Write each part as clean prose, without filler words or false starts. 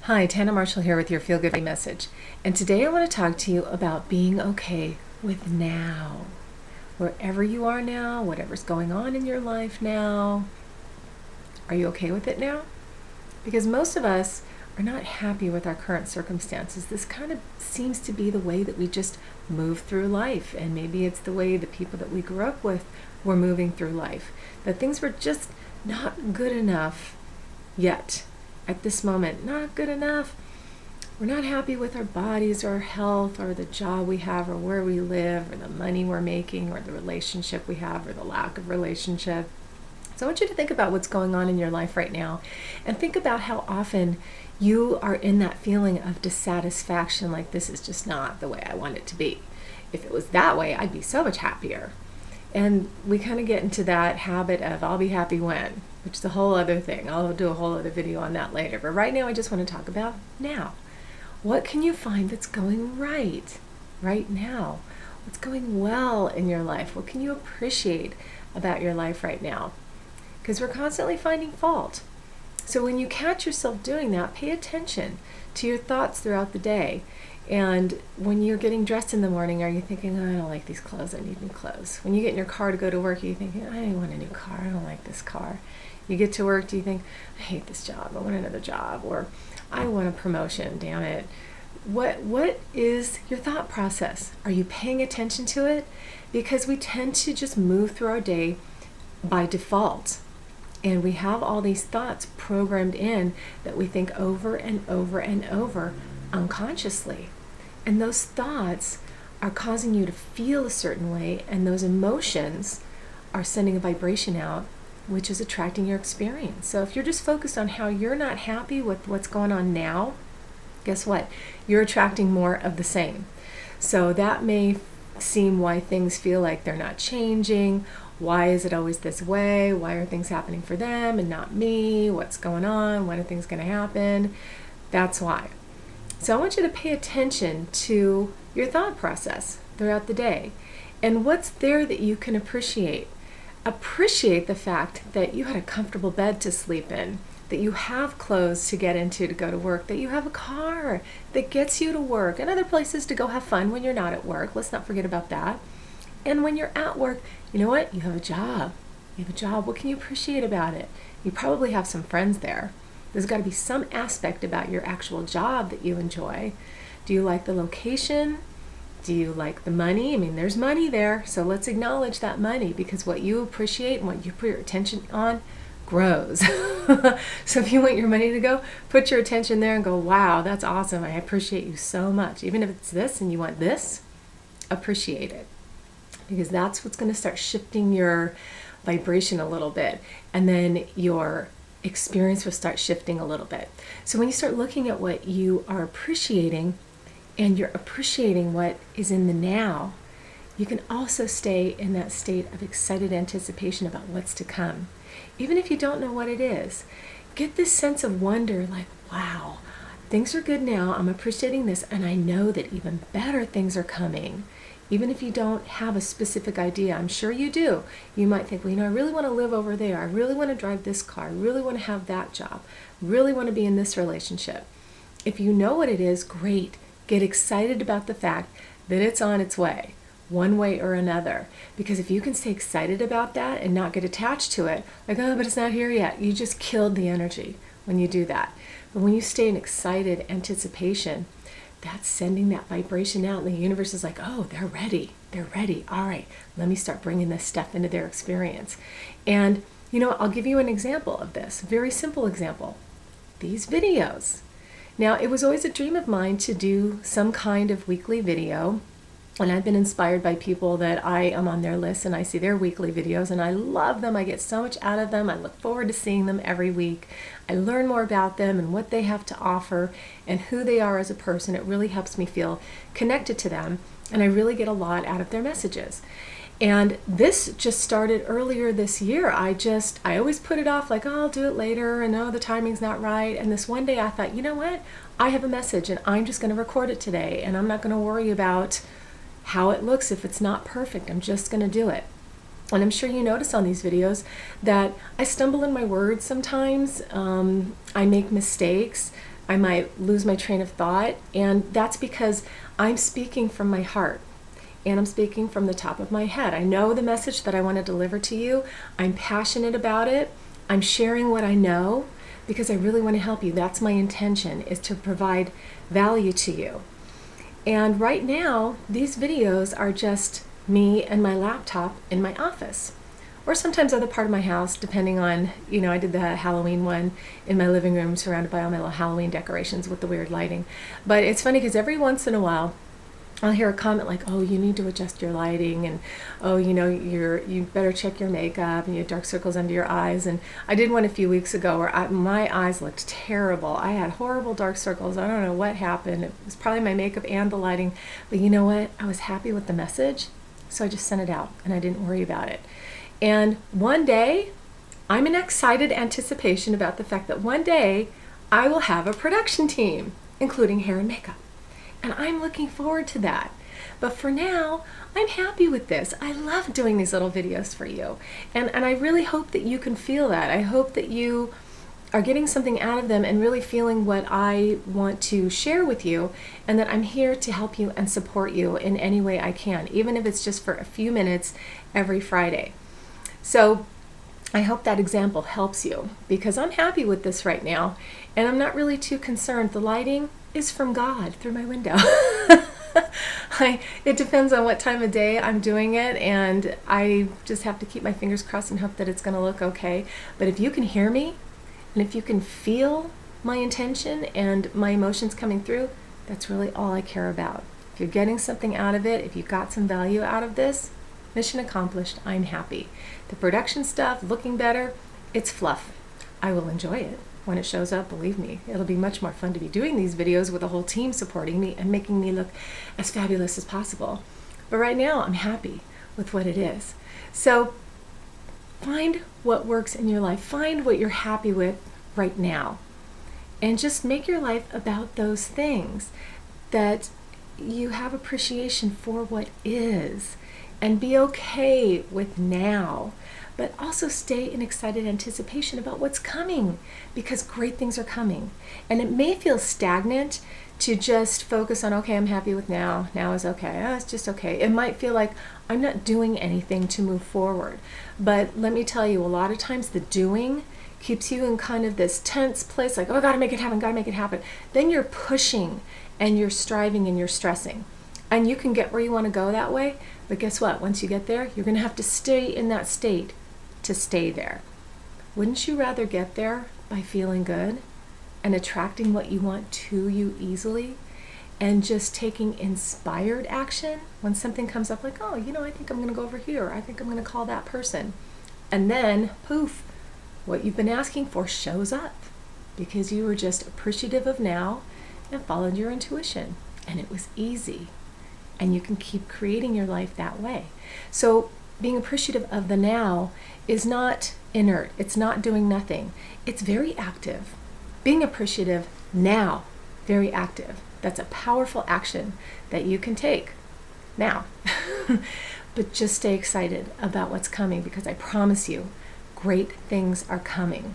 Hi, Tanna Marshall here with your Feel Good message. And today I want to talk to you about being okay with now. Wherever you are now, whatever's going on in your life now, are you okay with it now? Because most of us are not happy with our current circumstances. This kind of seems to be the way that we just move through life. And maybe it's the way the people that we grew up with were moving through life. That things were just not good enough yet. At this moment, not good enough. We're not happy with our bodies or our health or the job we have or where we live or the money we're making or the relationship we have or the lack of relationship. So I want you to think about what's going on in your life right now and think about how often you are in that feeling of dissatisfaction, like this is just not the way I want it to be. If it was that way, I'd be so much happier. And we kind of get into that habit of I'll be happy when, which is a whole other thing. I'll do a whole other video on that later. But right now I just want to talk about now. What can you find that's going right now? What's going well in your life? What can you appreciate about your life right now? Because we're constantly finding fault. So when you catch yourself doing that, pay attention to your thoughts throughout the day. And when you're getting dressed in the morning, are you thinking, oh, I don't like these clothes, I need new clothes? When you get in your car to go to work, are you thinking, I want a new car, I don't like this car? You get to work, do you think, I hate this job, I want another job, or I want a promotion, damn it. What is your thought process? Are you paying attention to it? Because we tend to just move through our day by default. And we have all these thoughts programmed in that we think over and over and over unconsciously. And those thoughts are causing you to feel a certain way, and those emotions are sending a vibration out, which is attracting your experience. So if you're just focused on how you're not happy with what's going on now, guess what? You're attracting more of the same. So that may seem why things feel like they're not changing. Why is it always this way? Why are things happening for them and not me? What's going on? When are things going to happen? That's why. So I want you to pay attention to your thought process throughout the day and what's there that you can appreciate. Appreciate the fact that you had a comfortable bed to sleep in, that you have clothes to get into to go to work, that you have a car that gets you to work and other places to go have fun when you're not at work. Let's not forget about that. And when you're at work, you know what? You have a job. You have a job. What can you appreciate about it? You probably have some friends there. There's got to be some aspect about your actual job that you enjoy. Do you like the location? Do you like the money? I mean, there's money there, so let's acknowledge that money, because what you appreciate and what you put your attention on grows. So if you want your money to go, put your attention there and go, wow, that's awesome. I appreciate you so much. Even if it's this and you want this, appreciate it. Because that's what's going to start shifting your vibration a little bit. And then your experience will start shifting a little bit. So when you start looking at what you are appreciating and you're appreciating what is in the now, you can also stay in that state of excited anticipation about what's to come. Even if you don't know what it is, get this sense of wonder, like, wow, things are good now, I'm appreciating this, and I know that even better things are coming. Even if you don't have a specific idea, I'm sure you do. You might think, well, I really want to live over there. I really want to drive this car. I really want to have that job. I really want to be in this relationship. If you know what it is, great. Get excited about the fact that it's on its way, one way or another. Because if you can stay excited about that and not get attached to it, like, oh, but it's not here yet, you just killed the energy when you do that. But when you stay in excited anticipation, that's sending that vibration out, and the universe is like, oh, they're ready. They're ready. All right, let me start bringing this stuff into their experience. And, I'll give you an example of this, a very simple example. These videos. Now, it was always a dream of mine to do some kind of weekly video, and I've been inspired by people that I am on their list, and I see their weekly videos, and I love them. I get so much out of them. I look forward to seeing them every week. I learn more about them and what they have to offer and who they are as a person. It really helps me feel connected to them, and I really get a lot out of their messages. And this just started earlier this year. I always put it off, like, oh, I'll do it later, and oh, the timing's not right. And this one day I thought, you know what? I have a message, and I'm just going to record it today, and I'm not going to worry about how it looks if it's not perfect. I'm just going to do it. And I'm sure you notice on these videos that I stumble in my words sometimes. I make mistakes. I might lose my train of thought, and that's because I'm speaking from my heart. And I'm speaking from the top of my head. I know the message that I want to deliver to you. I'm passionate about it. I'm sharing what I know because I really want to help you. That's my intention, is to provide value to you. And right now, these videos are just me and my laptop in my office. Or sometimes other part of my house, depending on, I did the Halloween one in my living room surrounded by all my little Halloween decorations with the weird lighting. But it's funny because every once in a while, I'll hear a comment like, oh, you need to adjust your lighting, and oh, you better check your makeup, and you have dark circles under your eyes. And I did one a few weeks ago where my eyes looked terrible. I had horrible dark circles. I don't know what happened. It was probably my makeup and the lighting. But you know what? I was happy with the message, so I just sent it out, and I didn't worry about it. And one day, I'm in excited anticipation about the fact that one day I will have a production team, including hair and makeup. And I'm looking forward to that. But for now, I'm happy with this. I love doing these little videos for you. And I really hope that you can feel that. I hope that you are getting something out of them and really feeling what I want to share with you, and that I'm here to help you and support you in any way I can, even if it's just for a few minutes every Friday. So I hope that example helps you, because I'm happy with this right now, and I'm not really too concerned. The lighting is from God through my window. It depends on what time of day I'm doing it, and I just have to keep my fingers crossed and hope that it's going to look okay. But if you can hear me, and if you can feel my intention and my emotions coming through, that's really all I care about. If you're getting something out of it, if you got some value out of this, mission accomplished. I'm happy. The production stuff, looking better, it's fluff. I will enjoy it when it shows up, believe me. It'll be much more fun to be doing these videos with a whole team supporting me and making me look as fabulous as possible. But right now, I'm happy with what it is. So find what works in your life. Find what you're happy with right now. And just make your life about those things, that you have appreciation for what is, and be okay with now, but also stay in excited anticipation about what's coming, because great things are coming. And it may feel stagnant to just focus on, okay, I'm happy with now. Now is okay. Oh, it's just okay. It might feel like I'm not doing anything to move forward. But let me tell you, a lot of times the doing keeps you in kind of this tense place, like, oh, I gotta make it happen, gotta make it happen. Then you're pushing and you're striving and you're stressing. And you can get where you want to go that way, but guess what? Once you get there, you're going to have to stay in that state to stay there. Wouldn't you rather get there by feeling good and attracting what you want to you easily, and just taking inspired action when something comes up like, oh, I think I'm going to go over here. I think I'm going to call that person. And then, poof, what you've been asking for shows up because you were just appreciative of now and followed your intuition. And it was easy. And you can keep creating your life that way. So being appreciative of the now is not inert. It's not doing nothing. It's very active. Being appreciative now, very active. That's a powerful action that you can take now. But just stay excited about what's coming, because I promise you, great things are coming.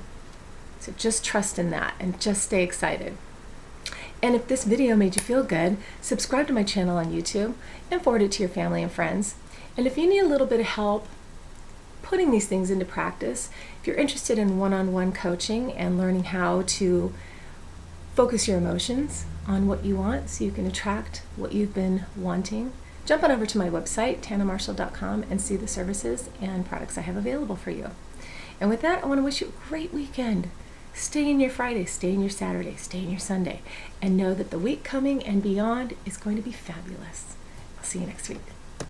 So just trust in that and just stay excited. And if this video made you feel good, subscribe to my channel on YouTube and forward it to your family and friends. And if you need a little bit of help putting these things into practice, if you're interested in one-on-one coaching and learning how to focus your emotions on what you want so you can attract what you've been wanting, jump on over to my website, tannamarshall.com, and see the services and products I have available for you. And with that, I want to wish you a great weekend. Stay in your Friday, stay in your Saturday, stay in your Sunday, and know that the week coming and beyond is going to be fabulous. I'll see you next week.